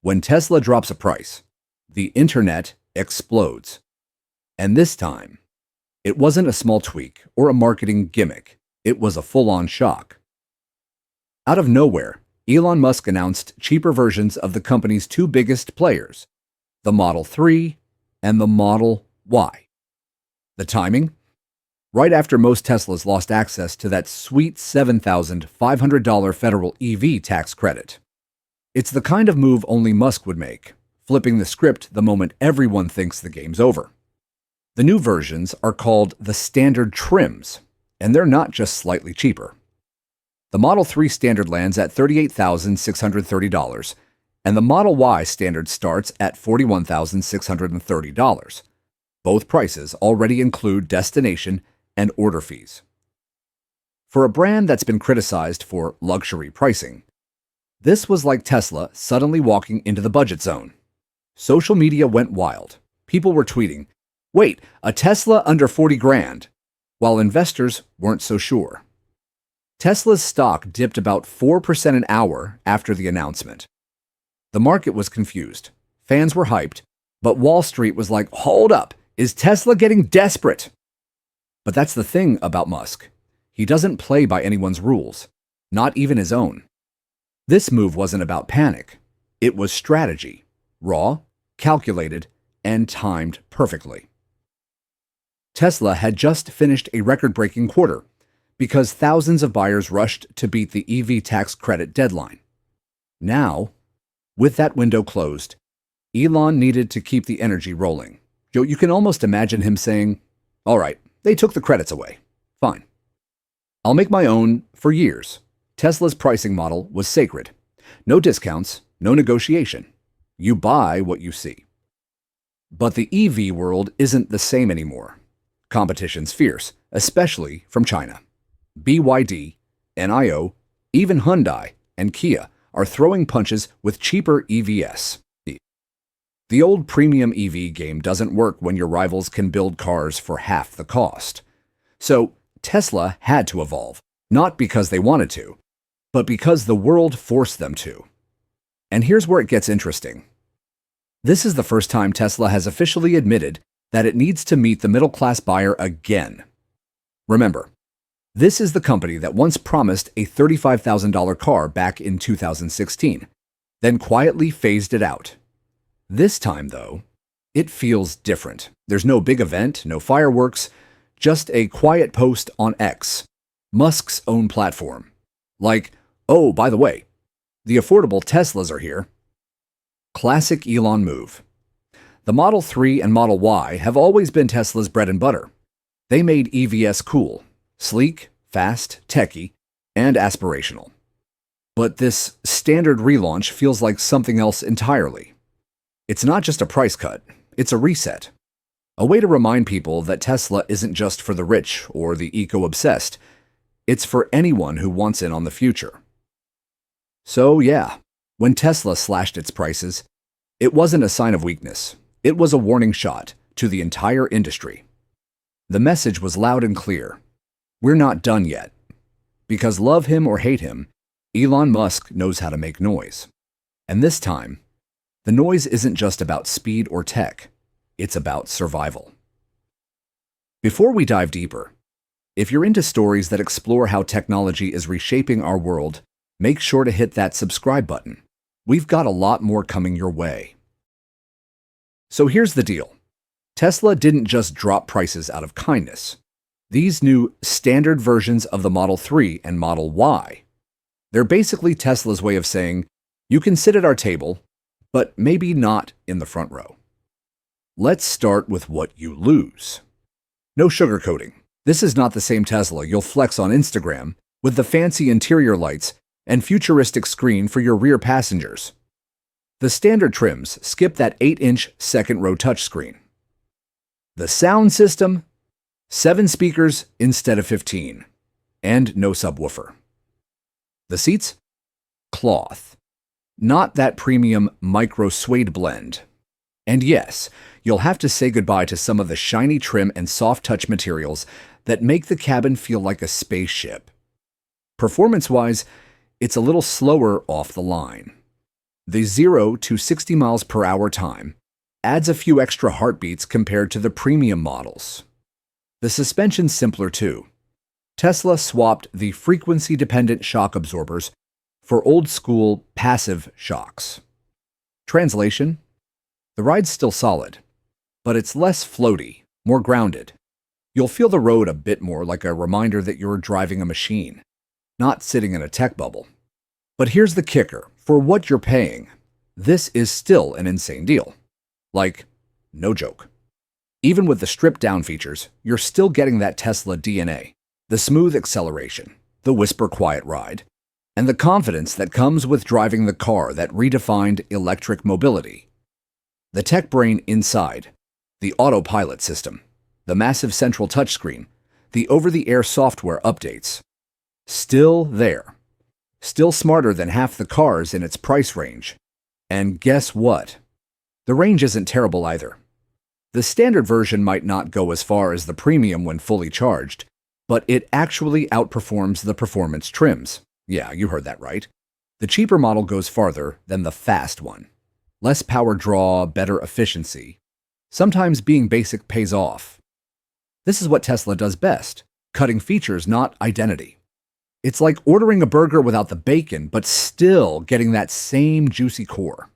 When Tesla drops a price, the internet explodes. And this time, it wasn't a small tweak or a marketing gimmick. It was a full-on shock. Out of nowhere, Elon Musk announced cheaper versions of the company's two biggest players, the Model 3 and the Model Y. The timing? Right after most Teslas lost access to that sweet $7,500 federal EV tax credit. It's the kind of move only Musk would make, flipping the script the moment everyone thinks the game's over. The new versions are called the standard trims, and they're not just slightly cheaper. The Model 3 standard lands at $38,630, and the Model Y standard starts at $41,630. Both prices already include destination and order fees. For a brand that's been criticized for luxury pricing, this was like Tesla suddenly walking into the budget zone. Social media went wild. People were tweeting, "Wait, a Tesla under 40 grand," while investors weren't so sure. Tesla's stock dipped about 4% an hour after the announcement. The market was confused. Fans were hyped, but Wall Street was like, "Hold up, is Tesla getting desperate?" But that's the thing about Musk. He doesn't play by anyone's rules, not even his own. This move wasn't about panic. It was strategy, raw, calculated, and timed perfectly. Tesla had just finished a record-breaking quarter because thousands of buyers rushed to beat the EV tax credit deadline. Now, with that window closed, Elon needed to keep the energy rolling. You can almost imagine him saying, "All right, they took the credits away. Fine. I'll make my own." For years, Tesla's pricing model was sacred. No discounts, no negotiation. You buy what you see. But the EV world isn't the same anymore. Competition's fierce, especially from China. BYD, NIO, even Hyundai and Kia are throwing punches with cheaper EVs. The old premium EV game doesn't work when your rivals can build cars for half the cost. So Tesla had to evolve, not because they wanted to, but because the world forced them to. And here's where it gets interesting. This is the first time Tesla has officially admitted that it needs to meet the middle-class buyer again. Remember, this is the company that once promised a $35,000 car back in 2016, then quietly phased it out. This time, though, it feels different. There's no big event, no fireworks, just a quiet post on X, Musk's own platform. Like, "Oh, by the way, the affordable Teslas are here." Classic Elon move. The Model 3 and Model Y have always been Tesla's bread and butter. They made EVs cool, sleek, fast, techy, and aspirational. But this standard relaunch feels like something else entirely. It's not just a price cut, it's a reset. A way to remind people that Tesla isn't just for the rich or the eco-obsessed. It's for anyone who wants in on the future. So yeah, when Tesla slashed its prices, it wasn't a sign of weakness. It was a warning shot to the entire industry. The message was loud and clear. We're not done yet. Because love him or hate him, Elon Musk knows how to make noise. And this time, the noise isn't just about speed or tech. It's about survival. Before we dive deeper, if you're into stories that explore how technology is reshaping our world, make sure to hit that subscribe button. We've got a lot more coming your way. So here's the deal. Tesla didn't just drop prices out of kindness. These new standard versions of the Model 3 and Model Y, they're basically Tesla's way of saying, you can sit at our table, but maybe not in the front row. Let's start with what you lose. No sugarcoating. This is not the same Tesla you'll flex on Instagram with the fancy interior lights and futuristic screen for your rear passengers. The standard trims skip that 8-inch second-row touchscreen. The sound system? 7 speakers instead of 15, and no subwoofer. The seats? Cloth. Not that premium micro suede blend. And yes, you'll have to say goodbye to some of the shiny trim and soft touch materials that make the cabin feel like a spaceship. Performance-wise, it's a little slower off the line. The 0 to 60 miles per hour time adds a few extra heartbeats compared to the premium models. The suspension's simpler too. Tesla swapped the frequency-dependent shock absorbers for old-school passive shocks. Translation: the ride's still solid, but it's less floaty, more grounded. You'll feel the road a bit more like a reminder that you're driving a machine, not sitting in a tech bubble. But here's the kicker. For what you're paying, this is still an insane deal. Like, no joke. Even with the stripped-down features, you're still getting that Tesla DNA, the smooth acceleration, the whisper-quiet ride, and the confidence that comes with driving the car that redefined electric mobility. The tech brain inside, the autopilot system, the massive central touchscreen, the over-the-air software updates, still there. Still smarter than half the cars in its price range. And guess what? The range isn't terrible either. The standard version might not go as far as the premium when fully charged, but it actually outperforms the performance trims. Yeah, you heard that right. The cheaper model goes farther than the fast one. Less power draw, better efficiency. Sometimes being basic pays off. This is what Tesla does best, cutting features, not identity. It's like ordering a burger without the bacon, but still getting that same juicy core.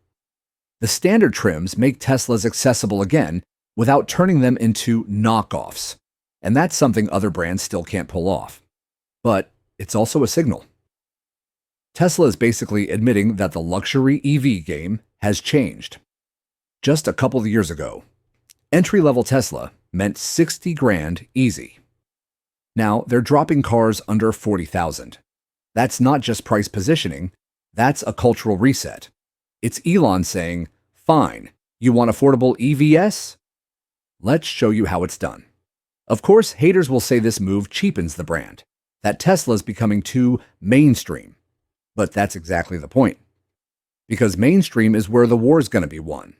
The standard trims make Teslas accessible again without turning them into knockoffs, and that's something other brands still can't pull off. But it's also a signal. Tesla is basically admitting that the luxury EV game has changed. Just a couple of years ago, entry-level Tesla meant 60 grand easy. Now, they're dropping cars under 40,000. That's not just price positioning, that's a cultural reset. It's Elon saying, fine, you want affordable EVs? Let's show you how it's done. Of course, haters will say this move cheapens the brand, that Tesla's becoming too mainstream. But that's exactly the point. Because mainstream is where the war's going to be won.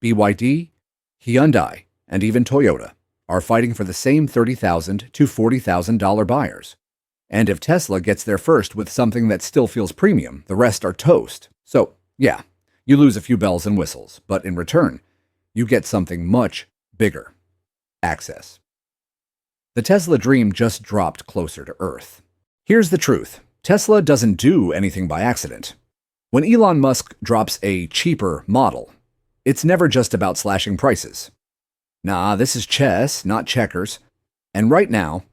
BYD, Hyundai, and even Toyota are fighting for the same $30,000 to $40,000 buyers. And if Tesla gets there first with something that still feels premium, the rest are toast. So, yeah, you lose a few bells and whistles, but in return, you get something much bigger. Access. The Tesla dream just dropped closer to Earth. Here's the truth. Tesla doesn't do anything by accident. When Elon Musk drops a cheaper model, it's never just about slashing prices. Nah, this is chess, not checkers. And right now,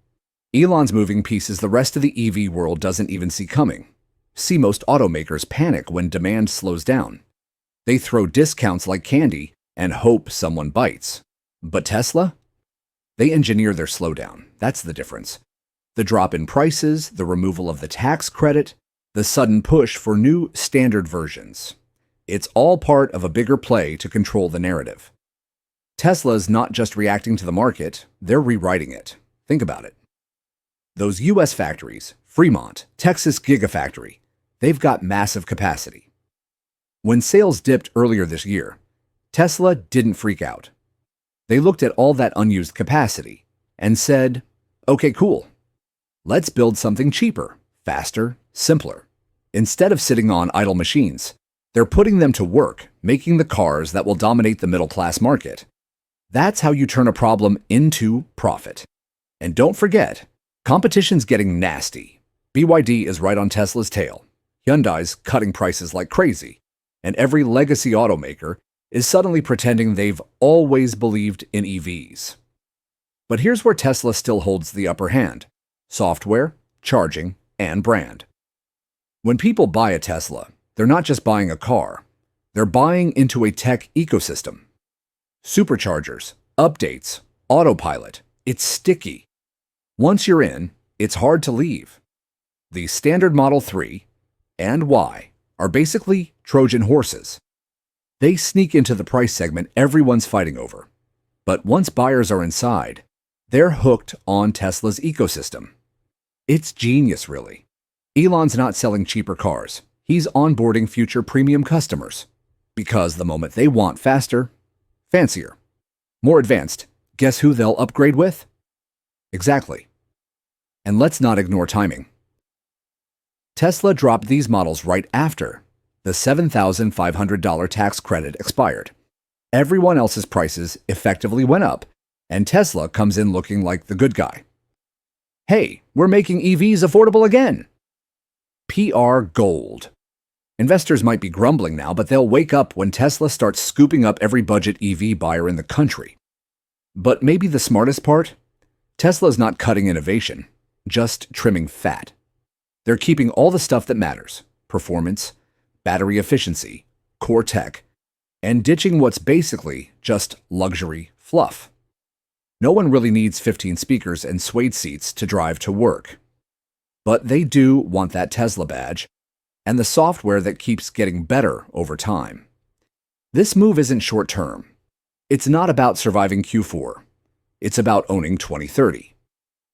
Elon's moving pieces the rest of the EV world doesn't even see coming. See most automakers panic when demand slows down. They throw discounts like candy and hope someone bites. But Tesla? They engineer their slowdown. That's the difference. The drop in prices, the removal of the tax credit, the sudden push for new standard versions. It's all part of a bigger play to control the narrative. Tesla's not just reacting to the market, they're rewriting it. Think about it. Those US factories, Fremont, Texas Gigafactory, they've got massive capacity. When sales dipped earlier this year, Tesla didn't freak out. They looked at all that unused capacity and said, okay, cool. Let's build something cheaper, faster, simpler. Instead of sitting on idle machines, they're putting them to work, making the cars that will dominate the middle-class market. That's how you turn a problem into profit. And don't forget, competition's getting nasty. BYD is right on Tesla's tail. Hyundai's cutting prices like crazy. And every legacy automaker is suddenly pretending they've always believed in EVs. But here's where Tesla still holds the upper hand: software, charging, and brand. When people buy a Tesla, they're not just buying a car. They're buying into a tech ecosystem. Superchargers, updates, autopilot. It's sticky. Once you're in, it's hard to leave. The standard Model 3 and Y are basically Trojan horses. They sneak into the price segment everyone's fighting over. But once buyers are inside, they're hooked on Tesla's ecosystem. It's genius, really. Elon's not selling cheaper cars. He's onboarding future premium customers. Because the moment they want faster, fancier, more advanced, guess who they'll upgrade with? Exactly. And let's not ignore timing. Tesla dropped these models right after The $7,500 tax credit expired. Everyone else's prices effectively went up, and Tesla comes in looking like the good guy. Hey, we're making EVs affordable again. PR gold. Investors might be grumbling now, but they'll wake up when Tesla starts scooping up every budget EV buyer in the country. But maybe the smartest part? Tesla's not cutting innovation, just trimming fat. They're keeping all the stuff that matters: performance, battery efficiency, core tech, and ditching what's basically just luxury fluff. No one really needs 15 speakers and suede seats to drive to work. But they do want that Tesla badge and the software that keeps getting better over time. This move isn't short-term. It's not about surviving Q4. It's about owning 2030.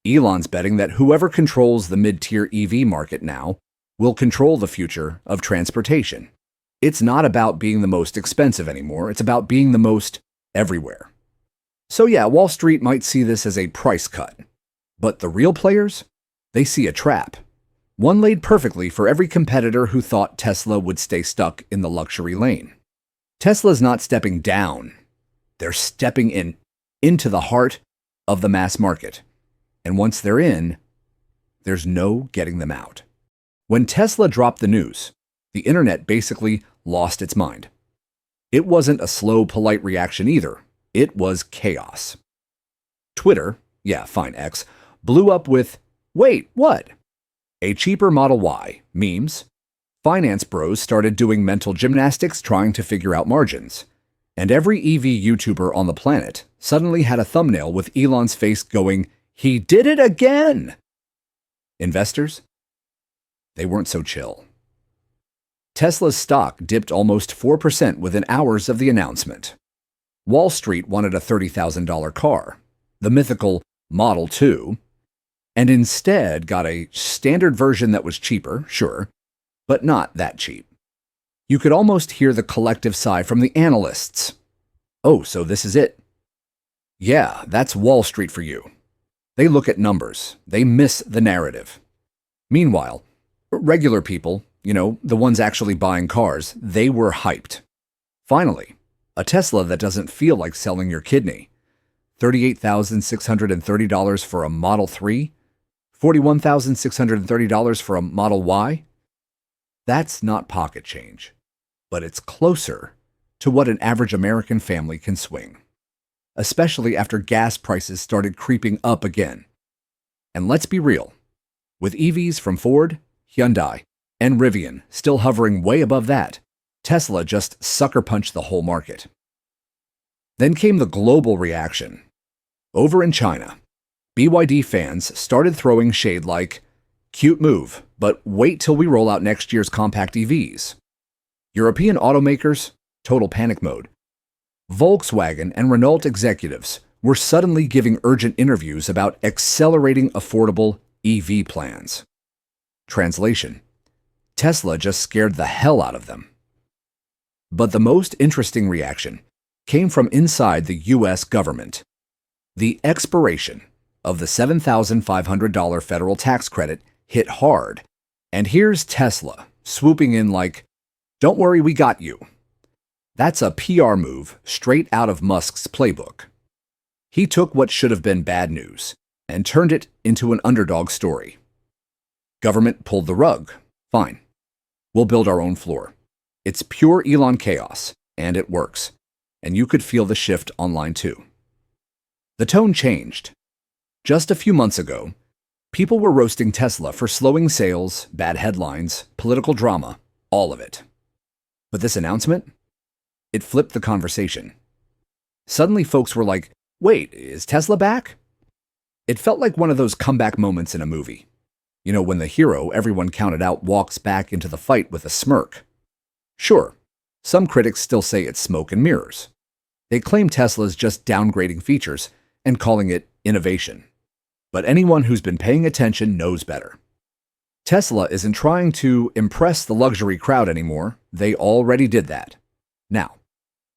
Elon's betting that whoever controls the mid-tier EV market now will control the future of transportation. It's not about being the most expensive anymore. It's about being the most everywhere. So yeah, Wall Street might see this as a price cut. But the real players? They see a trap. One laid perfectly for every competitor who thought Tesla would stay stuck in the luxury lane. Tesla's not stepping down. They're stepping into the heart of the mass market. And once they're in, there's no getting them out. When Tesla dropped the news, the internet basically lost its mind. It wasn't a slow, polite reaction either. It was chaos. Twitter, yeah, fine, X, blew up with, "Wait, what?" A cheaper Model Y, memes. Finance bros started doing mental gymnastics trying to figure out margins. And every EV YouTuber on the planet suddenly had a thumbnail with Elon's face going, "He did it again!" Investors? They weren't so chill. Tesla's stock dipped almost 4% within hours of the announcement. Wall Street wanted a $30,000 car, the mythical Model 2, and instead got a standard version that was cheaper, sure, but not that cheap. You could almost hear the collective sigh from the analysts. Oh, so this is it? Yeah, that's Wall Street for you. They look at numbers. They miss the narrative. Meanwhile, regular people, the ones actually buying cars, they were hyped. Finally, a Tesla that doesn't feel like selling your kidney. $38,630 for a Model 3? $41,630 for a Model Y? That's not pocket change, but it's closer to what an average American family can swing, especially after gas prices started creeping up again. And let's be real, with EVs from Ford, Hyundai, and Rivian still hovering way above that, Tesla just sucker punched the whole market. Then came the global reaction. Over in China, BYD fans started throwing shade like, "Cute move, but wait till we roll out next year's compact EVs." European automakers, total panic mode. Volkswagen and Renault executives were suddenly giving urgent interviews about accelerating affordable EV plans. Translation: Tesla just scared the hell out of them. But the most interesting reaction came from inside the U.S. government. The expiration of the $7,500 federal tax credit hit hard, and here's Tesla swooping in like, "Don't worry, we got you." That's a PR move straight out of Musk's playbook. He took what should have been bad news and turned it into an underdog story. Government pulled the rug. Fine. We'll build our own floor. It's pure Elon chaos, and it works. And you could feel the shift online too. The tone changed. Just a few months ago, people were roasting Tesla for slowing sales, bad headlines, political drama, all of it. But this announcement? It flipped the conversation. Suddenly folks were like, "Wait, is Tesla back?" It felt like one of those comeback moments in a movie. When the hero everyone counted out walks back into the fight with a smirk. Sure, some critics still say it's smoke and mirrors. They claim Tesla's just downgrading features and calling it innovation. But anyone who's been paying attention knows better. Tesla isn't trying to impress the luxury crowd anymore. They already did that. Now,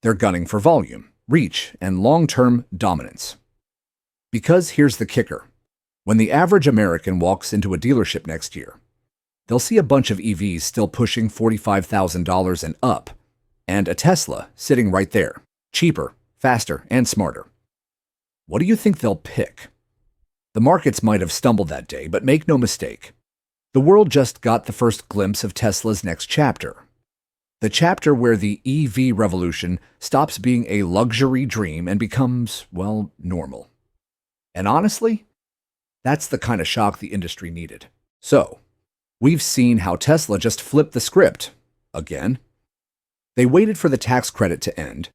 they're gunning for volume, reach, and long-term dominance. Because here's the kicker. When the average American walks into a dealership next year, they'll see a bunch of EVs still pushing $45,000 and up, and a Tesla sitting right there, cheaper, faster, and smarter. What do you think they'll pick? The markets might have stumbled that day, but make no mistake. The world just got the first glimpse of Tesla's next chapter. The chapter where the EV revolution stops being a luxury dream and becomes, well, normal. And honestly, that's the kind of shock the industry needed. So, we've seen how Tesla just flipped the script, again. They waited for the tax credit to end,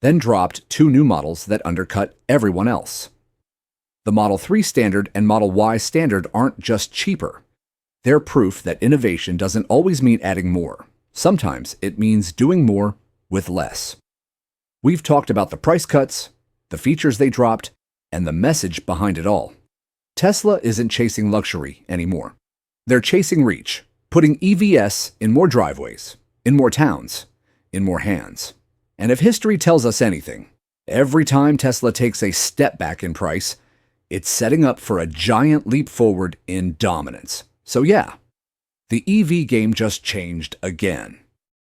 then dropped 2 new models that undercut everyone else. The Model 3 Standard and Model Y Standard aren't just cheaper. They're proof that innovation doesn't always mean adding more. Sometimes it means doing more with less. We've talked about the price cuts, the features they dropped, and the message behind it all. Tesla isn't chasing luxury anymore. They're chasing reach, putting EVs in more driveways, in more towns, in more hands. And if history tells us anything, every time Tesla takes a step back in price, it's setting up for a giant leap forward in dominance. So yeah, the EV game just changed again.